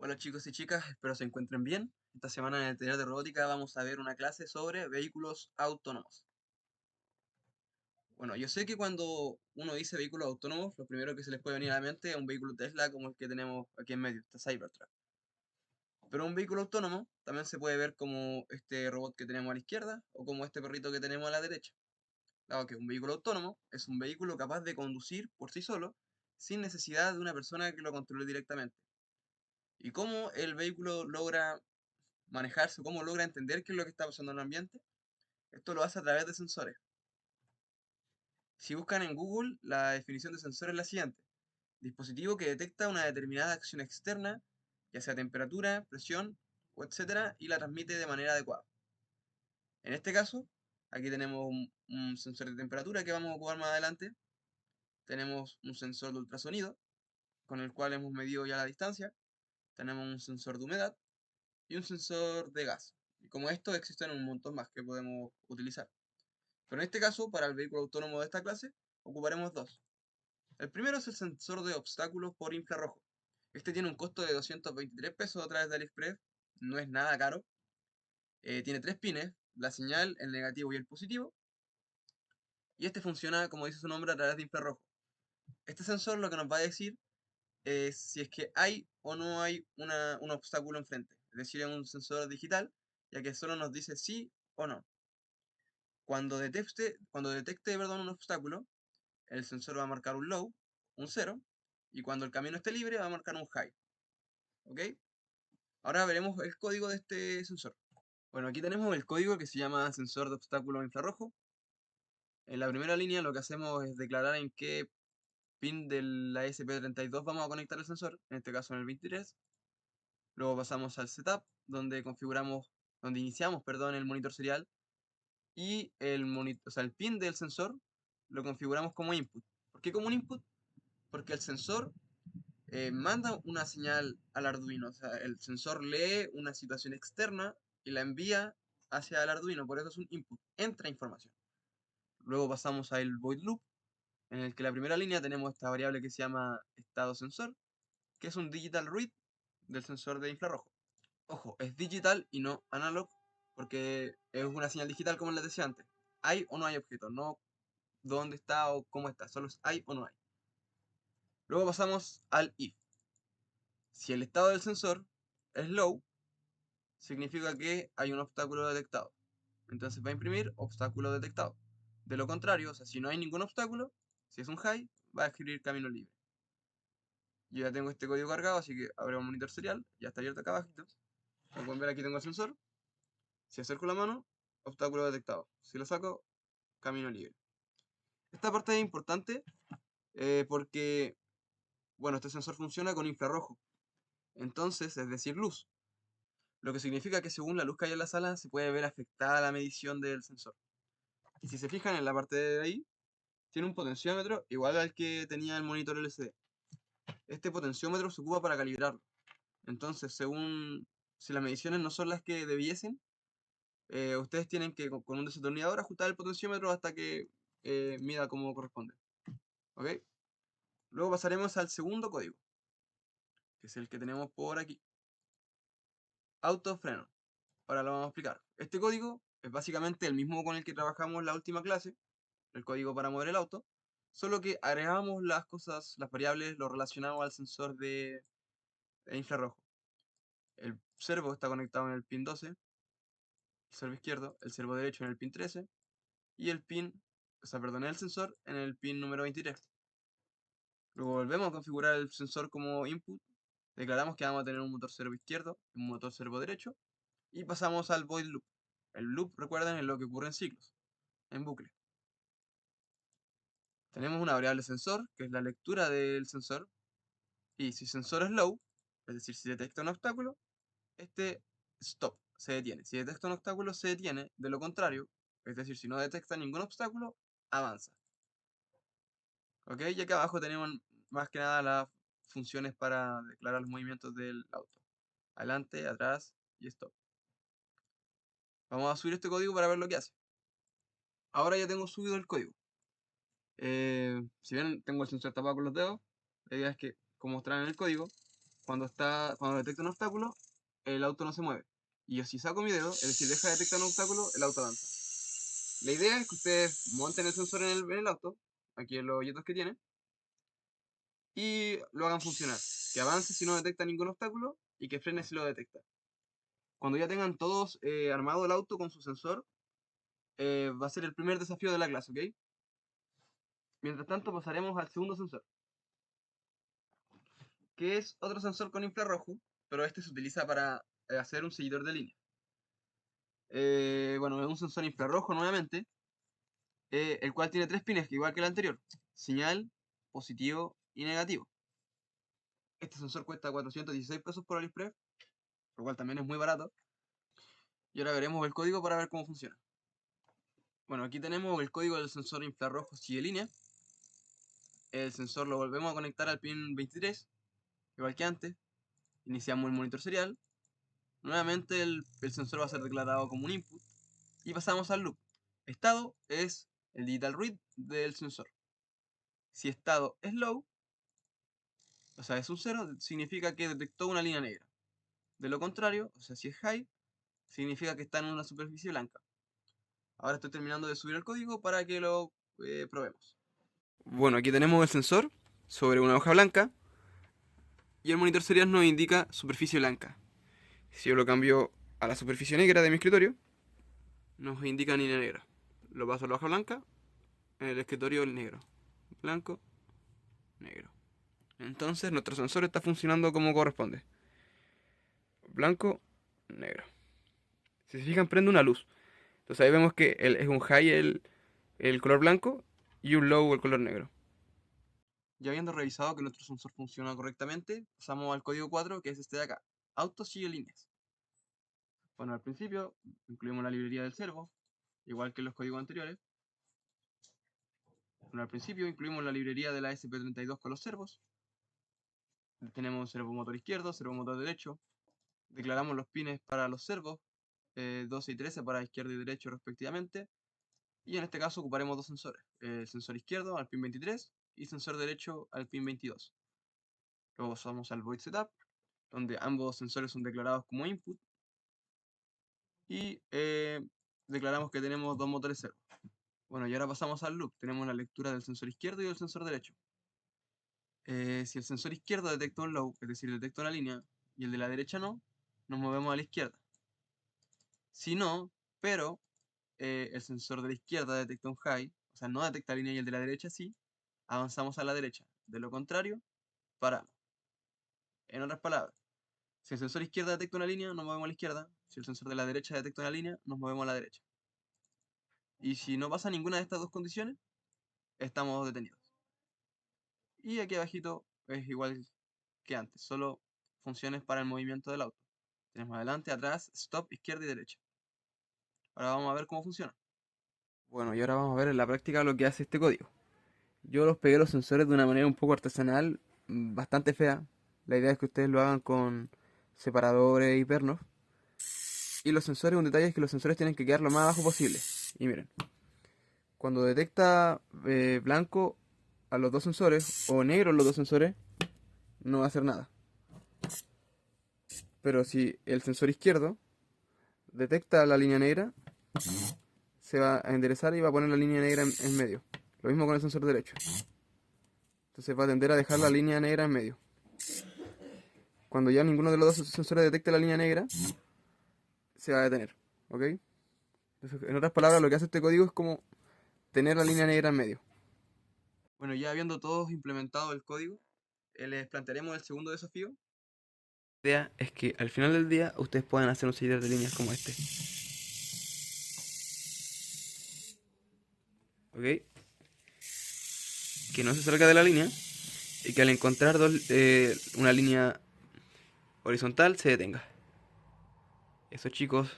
Hola chicos y chicas, espero se encuentren bien. Esta semana en el taller de robótica vamos a ver una clase sobre vehículos autónomos. Bueno, yo sé que cuando uno dice vehículos autónomos, lo primero que se les puede venir a la mente es un vehículo Tesla como el que tenemos aquí en medio, este Cybertruck. Pero un vehículo autónomo también se puede ver como este robot que tenemos a la izquierda o como este perrito que tenemos a la derecha. Dado que un vehículo autónomo es un vehículo capaz de conducir por sí solo sin necesidad de una persona que lo controle directamente. ¿Y cómo el vehículo logra manejarse, cómo logra entender qué es lo que está pasando en el ambiente? Esto lo hace a través de sensores. Si buscan en Google, la definición de sensor es la siguiente: dispositivo que detecta una determinada acción externa, ya sea temperatura, presión, o etcétera, y la transmite de manera adecuada. En este caso, aquí tenemos un sensor de temperatura que vamos a ocupar más adelante. Tenemos un sensor de ultrasonido, con el cual hemos medido ya la distancia. Tenemos un sensor de humedad y un sensor de gas. Y como estos existen un montón más que podemos utilizar. Pero en este caso, para el vehículo autónomo de esta clase, ocuparemos dos. El primero es el sensor de obstáculos por infrarrojo. Este tiene un costo de 223 pesos a través de AliExpress, no es nada caro. Tiene tres pines, la señal, el negativo y el positivo, y este funciona, como dice su nombre, a través de infrarrojo. Este sensor lo que nos va a decir es si es que hay o no hay un obstáculo enfrente. Es decir, es un sensor digital, ya que solo nos dice sí o no. Cuando detecte un obstáculo, el sensor va a marcar un low, un cero, y cuando el camino esté libre va a marcar un high. ¿Ok? Ahora veremos el código de este sensor. Bueno, aquí tenemos el código que se llama sensor de obstáculo infrarrojo. En la primera línea lo que hacemos es declarar en qué pin de la SP32 vamos a conectar el sensor, en este caso en el 23. Luego pasamos al setup, donde iniciamos, perdón, el monitor serial y el pin del sensor lo configuramos como input. ¿Por qué como un input? Porque el sensor manda una señal al Arduino, o sea, el sensor lee una situación externa y la envía hacia el Arduino, por eso es un input, entra información. Luego pasamos al void loop, en el que la primera línea tenemos esta variable que se llama estado sensor, que es un digital read del sensor de infrarrojo. Ojo, es digital y no analog, porque es una señal digital como les decía antes. Hay o no hay objeto, no dónde está o cómo está, solo es hay o no hay. Luego pasamos al if. Si el estado del sensor es low, significa que hay un obstáculo detectado. Entonces va a imprimir obstáculo detectado. De lo contrario, o sea, si no hay ningún obstáculo, si es un high, va a escribir camino libre. Yo ya tengo este código cargado, así que abro el monitor serial, ya está abierto acá abajito. Como pueden ver, aquí tengo el sensor. Si acerco la mano, obstáculo detectado. Si lo saco, camino libre. Esta parte es importante porque, bueno, este sensor funciona con infrarrojo. Entonces, es decir, luz. Lo que significa que según la luz que hay en la sala, se puede ver afectada la medición del sensor. Y si se fijan en la parte de ahí, tiene un potenciómetro igual al que tenía el monitor LCD. Este potenciómetro se ocupa para calibrarlo. Entonces, según si las mediciones no son las que debiesen, ustedes tienen que con un desatornillador ajustar el potenciómetro hasta que mida como corresponde. ¿Ok? Luego pasaremos al segundo código, que es el que tenemos por aquí. Autofreno. Ahora lo vamos a explicar. Este código es básicamente el mismo con el que trabajamos en la última clase, el código para mover el auto, solo que agregamos las cosas, las variables, lo relacionamos al sensor de infrarrojo. El servo está conectado en el pin 12, el servo izquierdo, el servo derecho en el pin 13 y el sensor en el pin número 23. Luego volvemos a configurar el sensor como input, declaramos que vamos a tener un motor servo izquierdo, un motor servo derecho y pasamos al void loop. El loop, recuerden, es lo que ocurre en ciclos, en bucle. Tenemos una variable sensor, que es la lectura del sensor, y si sensor es low, es decir, si detecta un obstáculo, este stop, se detiene. Si detecta un obstáculo, se detiene. De lo contrario, es decir, si no detecta ningún obstáculo, avanza. ¿Ok? Y acá abajo tenemos más que nada las funciones para declarar los movimientos del auto. Adelante, atrás y stop. Vamos a subir este código para ver lo que hace. Ahora ya tengo subido el código. Si bien tengo el sensor tapado con los dedos, la idea es que, como mostrarán en el código, cuando detecta un obstáculo, el auto no se mueve. Y yo si saco mi dedo, es decir, deja de detectar un obstáculo, el auto avanza. La idea es que ustedes monten el sensor en el auto, aquí en los hoyitos que tiene, y lo hagan funcionar. Que avance si no detecta ningún obstáculo y que frene si lo detecta. Cuando ya tengan todos armado el auto con su sensor, va a ser el primer desafío de la clase, ¿ok? Mientras tanto pasaremos al segundo sensor, que es otro sensor con infrarrojo, pero este se utiliza para hacer un seguidor de línea. Bueno, es un sensor infrarrojo nuevamente, el cual tiene tres pines, igual que el anterior. Señal, positivo y negativo. Este sensor cuesta 416 pesos por AliExpress, lo cual también es muy barato. Y ahora veremos el código para ver cómo funciona. Bueno, aquí tenemos el código del sensor infrarrojo sigue línea. El sensor lo volvemos a conectar al pin 23, igual que antes. Iniciamos el monitor serial. Nuevamente el sensor va a ser declarado como un input. Y pasamos al loop. Estado es el digital read del sensor. Si estado es low, o sea, es un 0, significa que detectó una línea negra. De lo contrario, o sea, si es high, significa que está en una superficie blanca. Ahora estoy terminando de subir el código para que lo probemos. Bueno, aquí tenemos el sensor sobre una hoja blanca y el monitor serial nos indica superficie blanca. Si yo lo cambio a la superficie negra de mi escritorio, nos indica línea negra. Lo paso a la hoja blanca, en el escritorio el negro. Blanco, negro. Entonces nuestro sensor está funcionando como corresponde. Blanco, negro. Si se fijan, prende una luz. Entonces ahí vemos que es un high el color blanco y un low el color negro. Ya habiendo revisado que nuestro sensor funciona correctamente, pasamos al código 4, que es este de acá. Auto sigue líneas. Bueno, al principio incluimos la librería del servo, igual que en los códigos anteriores. Bueno, al principio incluimos la librería de la SP32 con los servos. Tenemos servo motor izquierdo, servo motor derecho. Declaramos los pines para los servos, 12 y 13 para izquierdo y derecho respectivamente. Y en este caso ocuparemos dos sensores, el sensor izquierdo al pin 23 y sensor derecho al pin 22. Luego pasamos al void setup, donde ambos sensores son declarados como input. Y declaramos que tenemos dos motores servo. Bueno, y ahora pasamos al loop. Tenemos la lectura del sensor izquierdo y del sensor derecho. Si el sensor izquierdo detecta un low, es decir, detecta una línea, y el de la derecha no, nos movemos a la izquierda. Si no, pero el sensor de la izquierda detecta un high, o sea, no detecta línea y el de la derecha sí, avanzamos a la derecha. De lo contrario, paramos. En otras palabras, si el sensor izquierda detecta una línea, nos movemos a la izquierda. Si el sensor de la derecha detecta una línea, nos movemos a la derecha. Y si no pasa ninguna de estas dos condiciones, estamos detenidos. Y aquí abajito es igual que antes, solo funciones para el movimiento del auto. Tenemos adelante, atrás, stop, izquierda y derecha. Ahora vamos a ver cómo funciona. Bueno, y ahora vamos a ver en la práctica lo que hace este código. Yo los pegué los sensores de una manera un poco artesanal, bastante fea. La idea es que ustedes lo hagan con separadores y pernos. Y los sensores, un detalle es que los sensores tienen que quedar lo más abajo posible. Y miren, cuando detecta blanco a los dos sensores, o negro los dos sensores, no va a hacer nada. Pero si el sensor izquierdo detecta la línea negra, se va a enderezar y va a poner la línea negra en medio. Lo mismo con el sensor derecho. Entonces va a tender a dejar la línea negra en medio. Cuando ya ninguno de los dos sensores detecte la línea negra, se va a detener. ¿Ok? Entonces, en otras palabras, lo que hace este código es como tener la línea negra en medio. Bueno, ya habiendo todos implementado el código, les plantearemos el segundo desafío. La idea es que al final del día ustedes puedan hacer un seguidor de líneas como este. ¿Ok? Que no se salga de la línea y que al encontrar una línea horizontal se detenga. Eso, chicos.